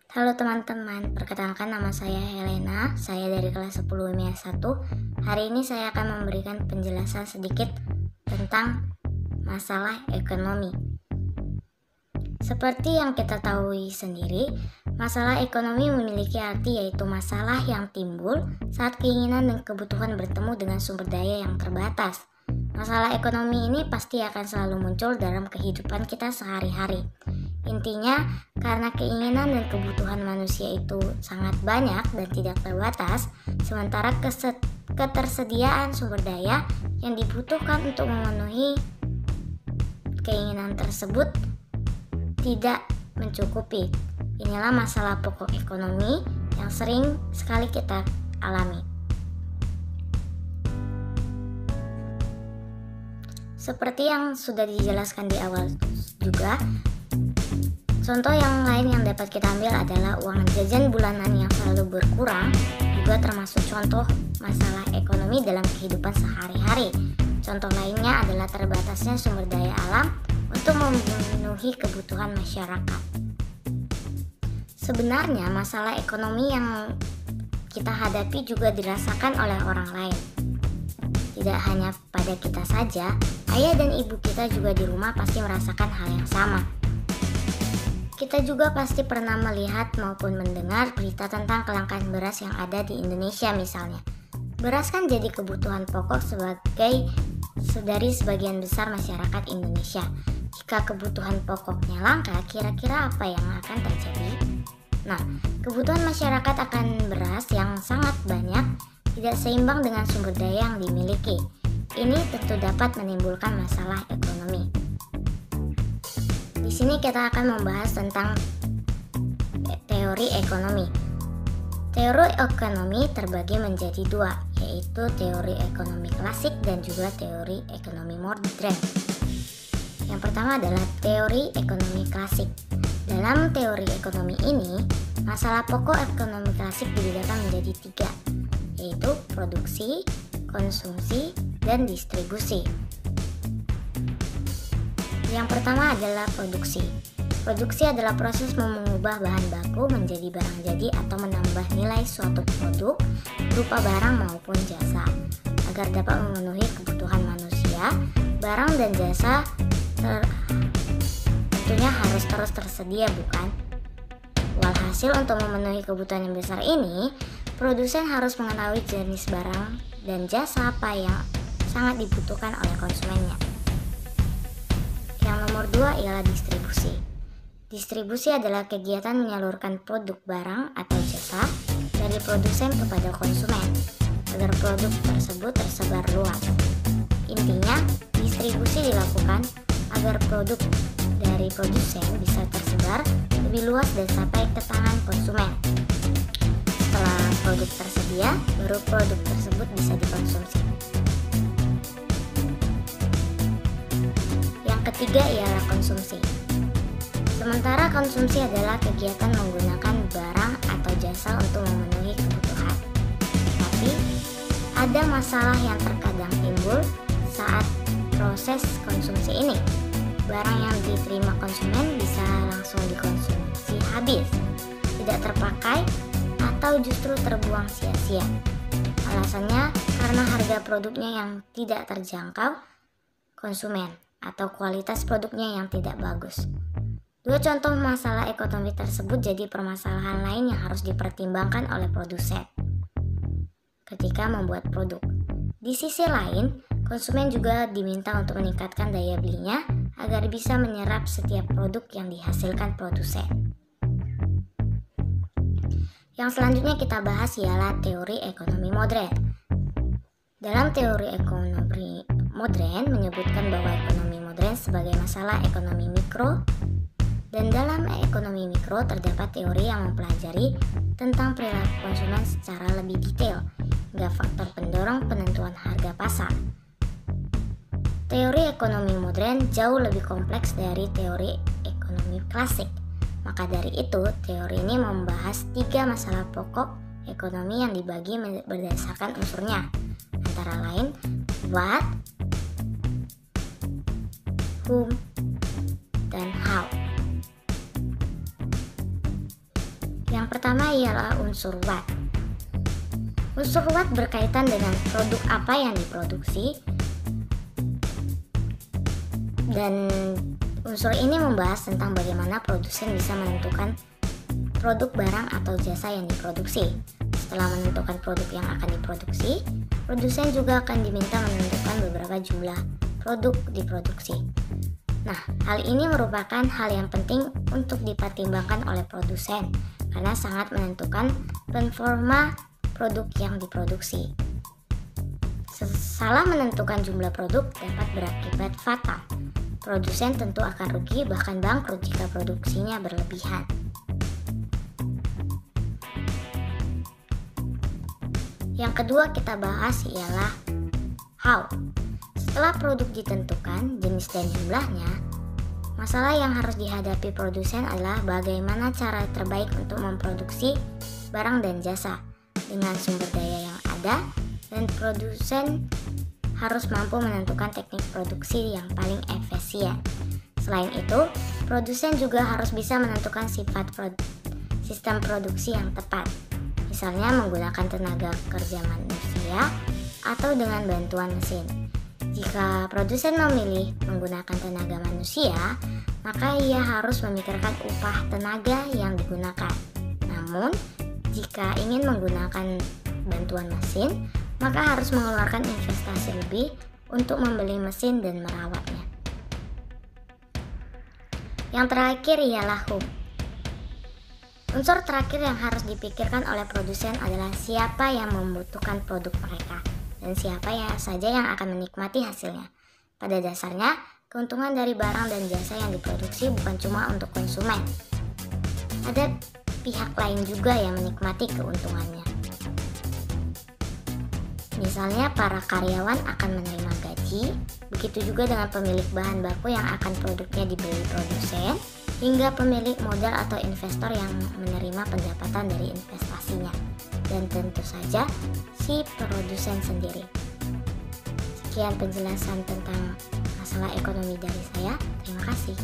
Halo teman-teman, perkenalkan nama saya Helena, saya dari kelas 10 IMIA 1. Hari ini saya akan memberikan penjelasan sedikit tentang masalah ekonomi. Seperti yang kita tahu sendiri, masalah ekonomi memiliki arti yaitu masalah yang timbul saat keinginan dan kebutuhan bertemu dengan sumber daya yang terbatas. Masalah ekonomi ini pasti akan selalu muncul dalam kehidupan kita sehari-hari. Intinya, karena keinginan dan kebutuhan manusia itu sangat banyak dan tidak terbatas, sementara ketersediaan sumber daya yang dibutuhkan untuk memenuhi keinginan tersebut tidak mencukupi. Inilah masalah pokok ekonomi yang sering sekali kita alami. Seperti yang sudah dijelaskan di awal juga, contoh yang lain yang dapat kita ambil adalah uang jajan bulanan yang selalu berkurang, juga termasuk contoh masalah ekonomi dalam kehidupan sehari-hari. Contoh lainnya adalah terbatasnya sumber daya alam untuk memenuhi kebutuhan masyarakat. Sebenarnya masalah ekonomi yang kita hadapi juga dirasakan oleh orang lain. Tidak hanya pada kita saja, ayah dan ibu kita juga di rumah pasti merasakan hal yang sama. Kita juga pasti pernah melihat maupun mendengar berita tentang kelangkaan beras yang ada di Indonesia misalnya. Beras kan jadi kebutuhan pokok dari sebagian besar masyarakat Indonesia. Jika kebutuhan pokoknya langka, kira-kira apa yang akan terjadi? Nah, kebutuhan masyarakat akan beras yang sangat banyak tidak seimbang dengan sumber daya yang dimiliki. Ini tentu dapat menimbulkan masalah ekonomi. Di sini kita akan membahas tentang teori ekonomi. Teori ekonomi terbagi menjadi dua, yaitu teori ekonomi klasik dan juga teori ekonomi modern. Yang pertama adalah teori ekonomi klasik. Dalam teori ekonomi ini, masalah pokok ekonomi klasik dibedakan menjadi tiga, yaitu produksi, konsumsi, dan distribusi. Yang pertama adalah produksi. Produksi adalah proses mengubah bahan baku menjadi barang jadi atau menambah nilai suatu produk berupa barang maupun jasa. Agar dapat memenuhi kebutuhan manusia, barang dan jasa tentunya harus terus tersedia, bukan? Walhasil untuk memenuhi kebutuhan yang besar ini, produsen harus mengetahui jenis barang dan jasa apa yang sangat dibutuhkan oleh konsumennya. Yang nomor dua ialah distribusi. Distribusi adalah kegiatan menyalurkan produk barang atau jasa dari produsen kepada konsumen agar produk tersebut tersebar luas. Intinya, distribusi dilakukan agar produk dari produsen bisa tersebar lebih luas dan sampai ke tangan konsumen. Setelah produk tersedia, baru produk tersebut bisa dikonsumsi. Yang ketiga ialah konsumsi. Sementara konsumsi adalah kegiatan menggunakan barang atau jasa untuk memenuhi kebutuhan. Tapi, ada masalah yang terkadang timbul saat proses konsumsi ini. Barang yang diterima konsumen bisa langsung dikonsumsi habis, tidak terpakai, atau justru terbuang sia-sia. Alasannya karena harga produknya yang tidak terjangkau konsumen atau kualitas produknya yang tidak bagus. Dua contoh masalah ekonomi tersebut jadi permasalahan lain yang harus dipertimbangkan oleh produsen ketika membuat produk. Di sisi lain, konsumen juga diminta untuk meningkatkan daya belinya agar bisa menyerap setiap produk yang dihasilkan produsen. Yang selanjutnya kita bahas ialah teori ekonomi modern. Dalam teori ekonomi modern menyebutkan bahwa ekonomi modern sebagai masalah ekonomi mikro, dan dalam ekonomi mikro terdapat teori yang mempelajari tentang perilaku konsumen secara lebih detail hingga faktor pendorong penentuan harga pasar. Teori ekonomi modern jauh lebih kompleks dari teori ekonomi klasik. Maka dari itu, teori ini membahas tiga masalah pokok ekonomi yang dibagi berdasarkan unsurnya, antara lain what, whom, dan how. Yang pertama ialah unsur what. Unsur what berkaitan dengan produk apa yang diproduksi, dan unsur ini membahas tentang bagaimana produsen bisa menentukan produk barang atau jasa yang diproduksi. Setelah menentukan produk yang akan diproduksi, produsen juga akan diminta menentukan beberapa jumlah produk diproduksi. Nah, hal ini merupakan hal yang penting untuk dipertimbangkan oleh produsen karena sangat menentukan performa produk yang diproduksi. Salah menentukan jumlah produk dapat berakibat fatal. Produsen tentu akan rugi bahkan bangkrut jika produksinya berlebihan. Yang kedua kita bahas ialah how. Setelah produk ditentukan, jenis dan jumlahnya, masalah yang harus dihadapi produsen adalah bagaimana cara terbaik untuk memproduksi barang dan jasa dengan sumber daya yang ada, dan produsen harus mampu menentukan teknik produksi yang paling efisien. Selain itu, produsen juga harus bisa menentukan sistem produksi yang tepat. Misalnya menggunakan tenaga kerja manusia atau dengan bantuan mesin. Jika produsen memilih menggunakan tenaga manusia, maka ia harus memikirkan upah tenaga yang digunakan. Namun, jika ingin menggunakan bantuan mesin, maka harus mengeluarkan investasi lebih untuk membeli mesin dan merawatnya. Yang terakhir ialah who. Unsur terakhir yang harus dipikirkan oleh produsen adalah siapa yang membutuhkan produk mereka dan siapa saja yang akan menikmati hasilnya. Pada dasarnya, keuntungan dari barang dan jasa yang diproduksi bukan cuma untuk konsumen. Ada pihak lain juga yang menikmati keuntungannya. Misalnya para karyawan akan menerima gaji, begitu juga dengan pemilik bahan baku yang akan produknya dibeli produsen, hingga pemilik modal atau investor yang menerima pendapatan dari investasinya, dan tentu saja si produsen sendiri. Sekian penjelasan tentang masalah ekonomi dari saya. Terima kasih.